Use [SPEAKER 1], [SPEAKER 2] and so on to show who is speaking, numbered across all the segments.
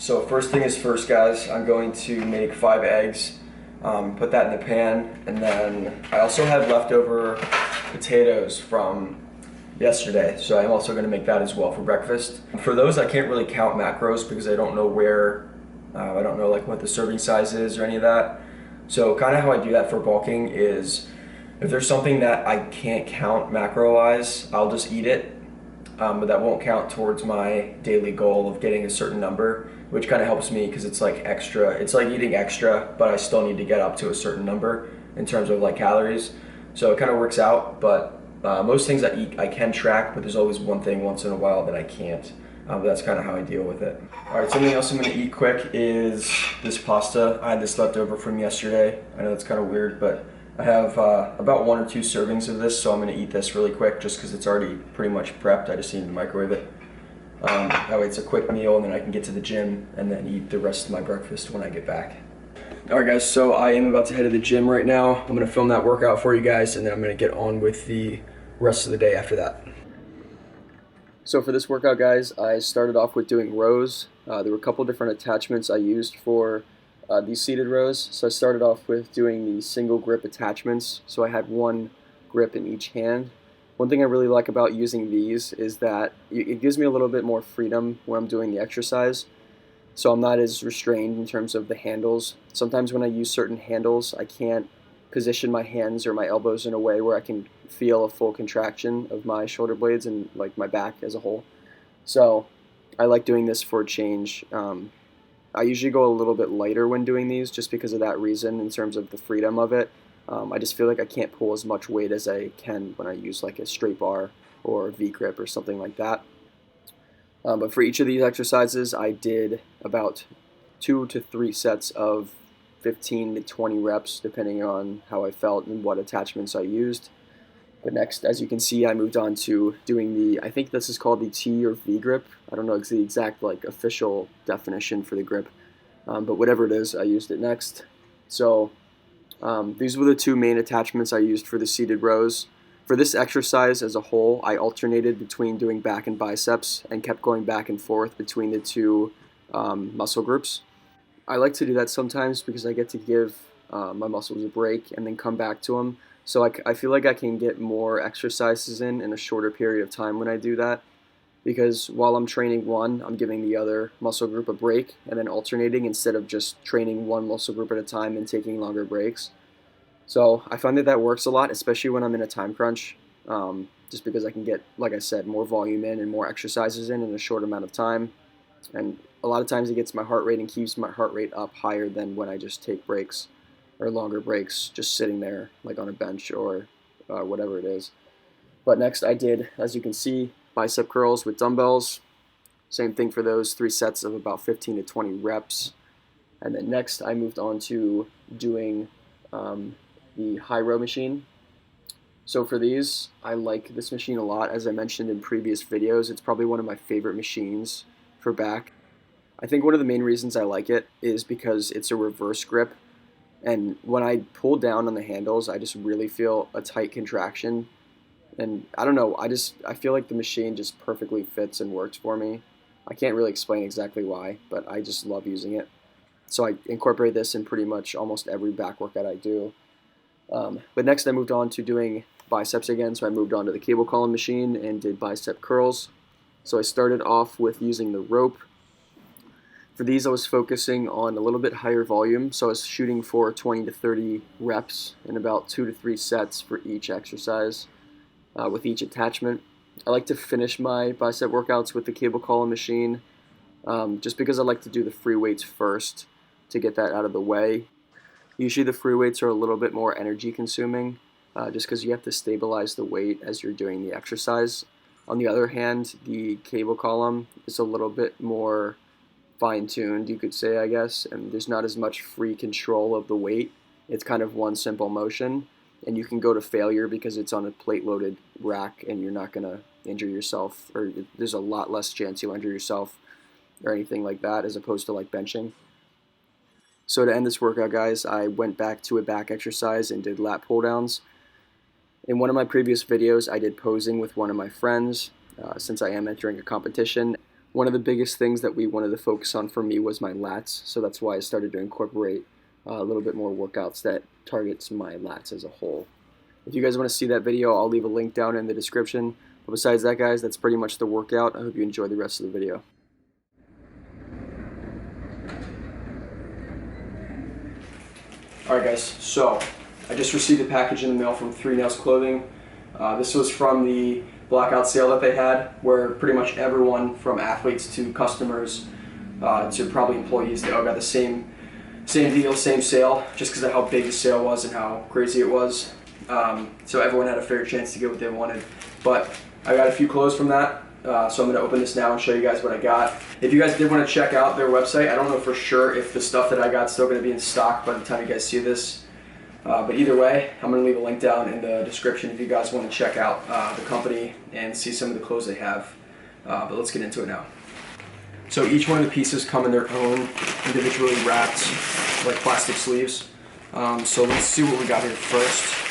[SPEAKER 1] So first thing is first, guys, I'm going to make 5 eggs, put that in the pan, and then I also have leftover potatoes from yesterday, so I'm also going to make that as well for breakfast. For those, I can't really count macros because I don't know where, I don't know like what the serving size is or any of that. So kind of how I do that for bulking is if there's something that I can't count macro-wise, I'll just eat it. But that won't count towards my daily goal of getting a certain number, which kind of helps me because it's like extra. It's like eating extra, but I still need to get up to a certain number in terms of like calories. So it kind of works out, but most things I eat I can track, but there's always one thing once in a while that I can't. But that's kind of how I deal with it. All right, something else I'm gonna eat quick is this pasta. I had this left over from yesterday. I know it's kind of weird, but I have about 1 or 2 servings of this, so I'm going to eat this really quick just because it's already pretty much prepped. I just need to microwave it. That way it's a quick meal and then I can get to the gym and then eat the rest of my breakfast when I get back. Alright guys, so I am about to head to the gym right now. I'm going to film that workout for you guys and then I'm going to get on with the rest of the day after that. So for this workout, guys, I started off with doing rows. There were a couple different attachments I used for these seated rows. So I started off with doing the single grip attachments. So I had one grip in each hand. One thing I really like about using these is that it gives me a little bit more freedom when I'm doing the exercise. So I'm not as restrained in terms of the handles. Sometimes when I use certain handles, I can't position my hands or my elbows in a way where I can feel a full contraction of my shoulder blades and like my back as a whole. So I like doing this for a change. I usually go a little bit lighter when doing these just because of that reason in terms of the freedom of it. I just feel like I can't pull as much weight as I can when I use like a straight bar or a V-grip or something like that. But for each of these exercises, I did about 2 to 3 sets of 15 to 20 reps depending on how I felt and what attachments I used. But next, as you can see, I moved on to doing the, I think this is called the T or V grip. I don't know the exact like official definition for the grip, but whatever it is, I used it next. So these were the 2 main attachments I used for the seated rows. For this exercise as a whole, I alternated between doing back and biceps and kept going back and forth between the 2 muscle groups. I like to do that sometimes because I get to give my muscles a break and then come back to them. So I feel like I can get more exercises in a shorter period of time when I do that, because while I'm training one, I'm giving the other muscle group a break and then alternating instead of just training one muscle group at a time and taking longer breaks. So I find that works a lot, especially when I'm in a time crunch, just because I can get, like I said, more volume in and more exercises in a short amount of time. And a lot of times it gets my heart rate and keeps my heart rate up higher than when I just take breaks or longer breaks just sitting there like on a bench or whatever it is. But next I did, as you can see, bicep curls with dumbbells. Same thing for those 3 sets of about 15 to 20 reps. And then next I moved on to doing the high row machine. So for these, I like this machine a lot. As I mentioned in previous videos, it's probably one of my favorite machines for back. I think one of the main reasons I like it is because it's a reverse grip. And when I pull down on the handles, I just really feel a tight contraction. And I don't know, I feel like the machine just perfectly fits and works for me. I can't really explain exactly why, but I just love using it. So I incorporate this in pretty much almost every back workout I do. But next I moved on to doing biceps again. So I moved on to the cable column machine and did bicep curls. So I started off with using the rope. For these, I was focusing on a little bit higher volume, so I was shooting for 20 to 30 reps in about 2 to 3 sets for each exercise with each attachment. I like to finish my bicep workouts with the cable column machine just because I like to do the free weights first to get that out of the way. Usually the free weights are a little bit more energy consuming just because you have to stabilize the weight as you're doing the exercise. On the other hand, the cable column is a little bit more fine-tuned, you could say, I guess, and there's not as much free control of the weight. It's kind of one simple motion, and you can go to failure because it's on a plate-loaded rack and you're not going to injure yourself, or there's a lot less chance you'll injure yourself or anything like that as opposed to like benching. So to end this workout, guys, I went back to a back exercise and did lat pull-downs. In one of my previous videos, I did posing with one of my friends since I am entering a competition.
[SPEAKER 2] one of the biggest things that we wanted to focus on for me was my lats, so that's why I started to incorporate a little bit more workouts that targets my lats as a whole. If you guys want to see that video, I'll leave a link down in the description. But besides that, guys, that's pretty much the workout. I hope you enjoy the rest of the video.
[SPEAKER 1] Alright guys, so I just received a package in the mail from 3 Nails Clothing. This was from the blackout sale that they had, where pretty much everyone from athletes to customers to probably employees, they all got the same deal, same sale, just because of how big the sale was and how crazy it was. So everyone had a fair chance to get what they wanted. But I got a few clothes from that, so I'm going to open this now and show you guys what I got. If you guys did want to check out their website, I don't know for sure if the stuff that I got is still going to be in stock by the time you guys see this. But either way, I'm going to leave a link down in the description if you guys want to check out the company and see some of the clothes they have. But let's get into it now. So each one of the pieces come in their own individually wrapped like plastic sleeves. So let's see what we got here first.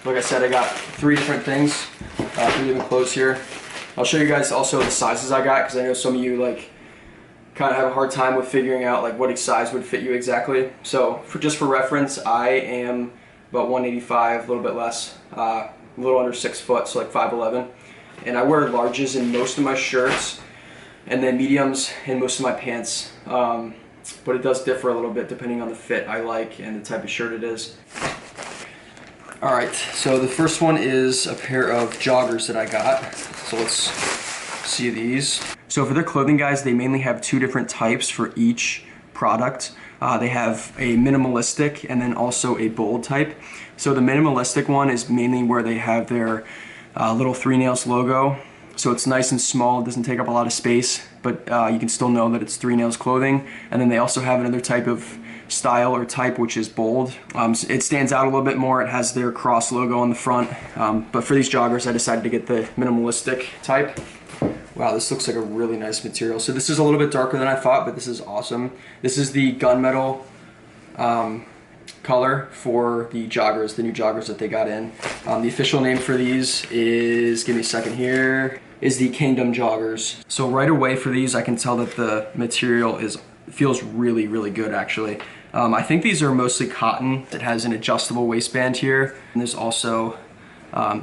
[SPEAKER 1] Like I said, I got 3 different things, 3 different clothes here. I'll show you guys also the sizes I got, because I know some of you like kind of have a hard time with figuring out like what each size would fit you exactly. So just for reference, I am about 185, a little bit less, a little under 6 foot, so like 5'11", and I wear larges in most of my shirts, and then mediums in most of my pants. But it does differ a little bit depending on the fit I like and the type of shirt it is. Alright, so the first one is a pair of joggers that I got. So let's see these. So for their clothing, guys, they mainly have 2 different types for each product. They have a minimalistic and then also a bold type. So the minimalistic one is mainly where they have their little 3 Nails logo. So it's nice and small, it doesn't take up a lot of space, but you can still know that it's 3 Nails clothing. And then they also have another type of style or type, which is bold. It stands out a little bit more. It has their cross logo on the front. But for these joggers, I decided to get the minimalistic type. Wow, this looks like a really nice material. So this is a little bit darker than I thought, but this is awesome. This is the gunmetal color for the joggers, the new joggers that they got in. The official name for these is, give me a second here, is the Kingdom joggers. So right away for these, I can tell that the material feels really, really good actually. I think these are mostly cotton. It has an adjustable waistband here, and there's also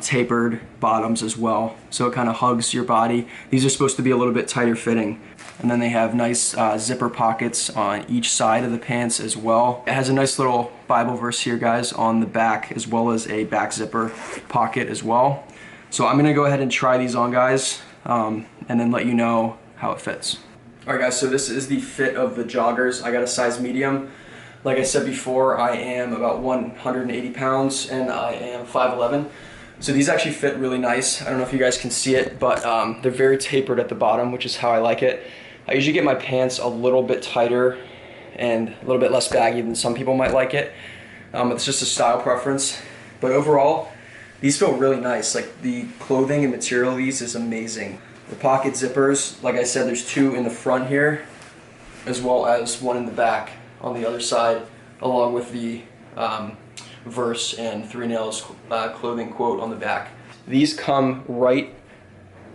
[SPEAKER 1] tapered bottoms as well, so it kind of hugs your body. These are supposed to be a little bit tighter fitting, and then they have nice zipper pockets on each side of the pants as well. It has a nice little Bible verse here, guys, on the back, as well as a back zipper pocket as well. So I'm gonna go ahead and try these on, guys, and then let you know how it fits. Alright guys, so this is the fit of the joggers. I got a size medium. Like I said before, I am about 180 pounds and I am 5'11". So these actually fit really nice. I don't know if you guys can see it, but they're very tapered at the bottom, which is how I like it. I usually get my pants a little bit tighter and a little bit less baggy than some people might like it. It's just a style preference. But overall, these feel really nice. Like the clothing and material of these is amazing. The pocket zippers, like I said, there's 2 in the front here, as well as 1 in the back on the other side, along with the verse and 3 Nails clothing quote on the back. These come right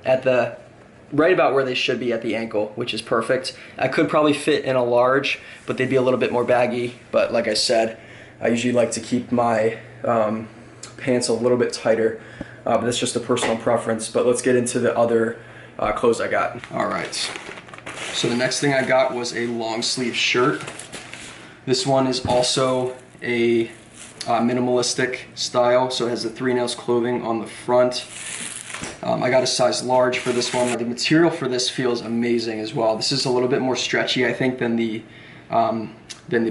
[SPEAKER 1] about where they should be at the ankle, which is perfect. I could probably fit in a large, but they'd be a little bit more baggy. But like I said, I usually like to keep my pants a little bit tighter, but that's just a personal preference. But let's get into the other clothes I got. All right, so the next thing I got was a long sleeve shirt. This one is also a minimalistic style, so it has the 3 Nails clothing on the front. I got a size large for this one. The material for this feels amazing as well. This is a little bit more stretchy, I think, than the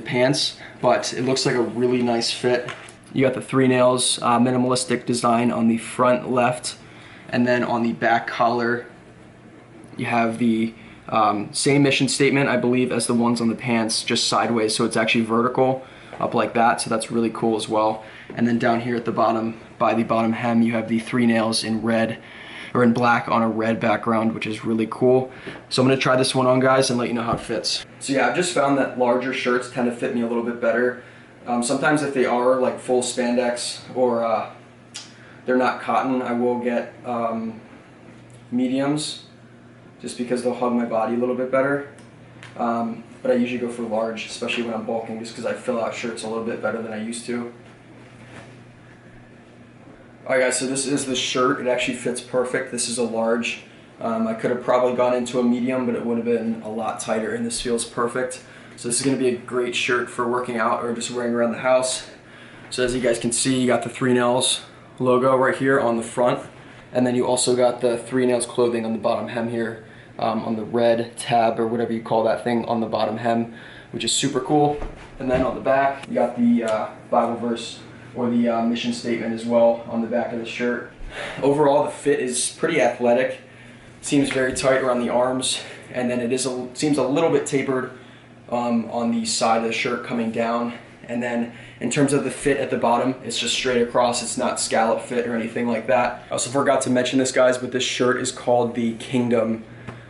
[SPEAKER 1] pants, but it looks like a really nice fit. You got the 3 Nails minimalistic design on the front left, and then on the back collar you have the same mission statement, I believe, as the ones on the pants, just sideways, so it's actually vertical up like that, so that's really cool as well. And then down here at the bottom, by the bottom hem, you have the 3 Nails in red, or in black on a red background, which is really cool. So I'm gonna try this one on, guys, and let you know how it fits. So yeah, I've just found that larger shirts tend to fit me a little bit better. Sometimes if they are like full spandex or they're not cotton, I will get mediums. just because they'll hug my body a little bit better. But I usually go for large, especially when I'm bulking, just because I fill out shirts a little bit better than I used to. Alright guys, so this is the shirt. It actually fits perfect. This is a large. I could have probably gone into a medium, but it would have been a lot tighter, and this feels perfect. So this is going to be a great shirt for working out or just wearing around the house. So as you guys can see, you got the 3 Nails logo right here on the front, and then you also got the 3 Nails clothing on the bottom hem here, on the red tab or whatever you call that thing on the bottom hem, which is super cool. And then on the back, you got the Bible verse or the mission statement as well on the back of the shirt. Overall, the fit is pretty athletic. Seems very tight around the arms, and then it seems a little bit tapered on the side of the shirt coming down. And then in terms of the fit at the bottom, it's just straight across. It's not scallop fit or anything like that. I also forgot to mention this, guys, but this shirt is called the Kingdom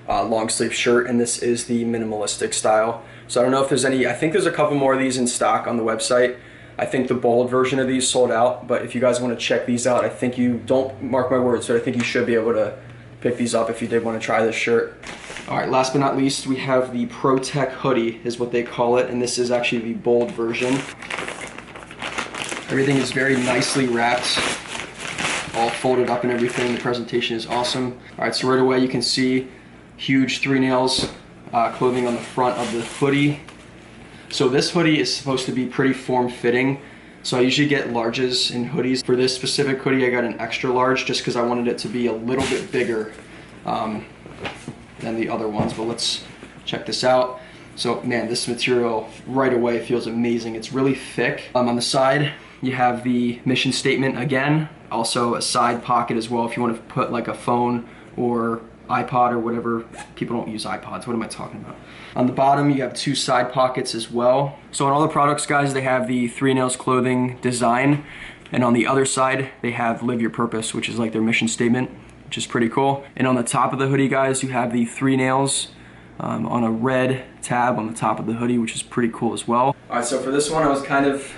[SPEAKER 1] long sleeve shirt, and this is the minimalistic style. So I don't know if there's any, I think there's a couple more of these in stock on the website. I think the bold version of these sold out, but if you guys want to check these out, I think you, don't mark my words, but I think you should be able to pick these up if you did want to try this shirt. All right, last but not least, we have the Protec Hoody is what they call it, and this is actually the bold version. Everything is very nicely wrapped, all folded up and everything. The presentation is awesome. All right, so right away you can see huge 3 Nails clothing on the front of the hoodie. So this hoodie is supposed to be pretty form-fitting. So I usually get larges in hoodies. For this specific hoodie, I got an extra large just because I wanted it to be a little bit bigger than the other ones. But let's check this out. So man, this material right away feels amazing. It's really thick. On the side, you have the mission statement again. Also a side pocket as well if you want to put like a phone or iPod or whatever. People don't use iPods. What am I talking about? On the bottom, you have 2 side pockets as well. So on all the products, guys, they have the 3 Nails clothing design. And on the other side, they have Live Your Purpose, which is like their mission statement, which is pretty cool. And on the top of the hoodie, guys, you have the 3 Nails on a red tab on the top of the hoodie, which is pretty cool as well. All right, so for this one, I was kind of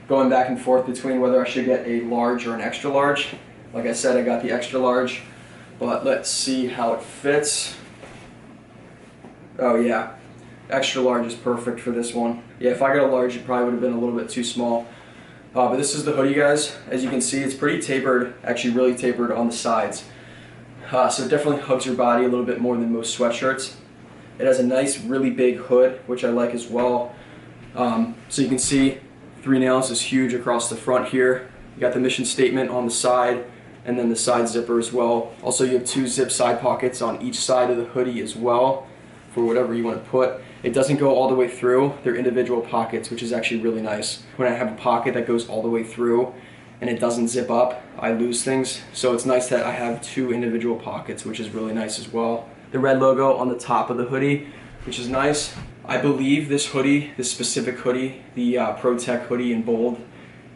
[SPEAKER 1] going back and forth between whether I should get a large or an extra large. Like I said, I got the extra large, but let's see how it fits. Oh yeah, extra large is perfect for this one. Yeah, if I got a large, it probably would have been a little bit too small. But this is the hoodie, guys. As you can see, it's pretty tapered, actually really tapered on the sides. So it definitely hugs your body a little bit more than most sweatshirts. It has a nice, really big hood, which I like as well. So you can see 3 Nails is huge across the front here. You got the mission statement on the side, and then the side zipper as well. Also, you have 2 zip side pockets on each side of the hoodie as well, for whatever you want to put. It doesn't go all the way through. They're individual pockets, which is actually really nice. When I have a pocket that goes all the way through and it doesn't zip up, I lose things. So it's nice that I have 2 individual pockets, which is really nice as well. The red logo on the top of the hoodie, which is nice. I believe this hoodie, this specific hoodie, the Protec Hoodie in bold,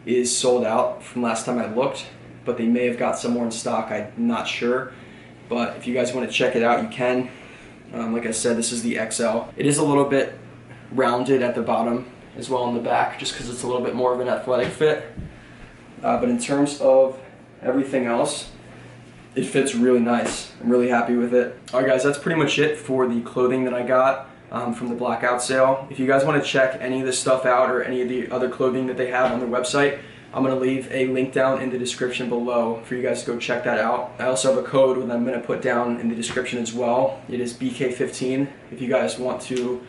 [SPEAKER 1] is sold out from last time I looked, but they may have got some more in stock. I'm not sure. But if you guys want to check it out, you can. Like I said, this is the XL. It is a little bit rounded at the bottom as well on the back, just because it's a little bit more of an athletic fit. But in terms of everything else, it fits really nice. I'm really happy with it. Alright guys, that's pretty much it for the clothing that I got from the blackout sale. If you guys want to check any of this stuff out or any of the other clothing that they have on their website, I'm going to leave a link down in the description below for you guys to go check that out. I also have a code that I'm going to put down in the description as well. It is BK15. If you guys want to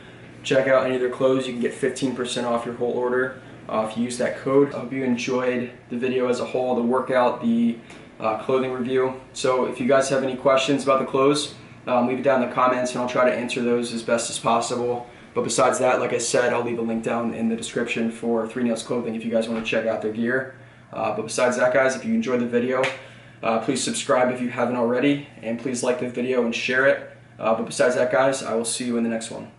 [SPEAKER 1] check out any of their clothes, you can get 15% off your whole order if you use that code. I hope you enjoyed the video as a whole, the workout, the clothing review. So if you guys have any questions about the clothes, leave it down in the comments and I'll try to answer those as best as possible. But besides that, like I said, I'll leave a link down in the description for 3 Nails clothing if you guys want to check out their gear. But besides that, guys, if you enjoyed the video, please subscribe if you haven't already, and please like the video and share it. But besides that, guys, I will see you in the next one.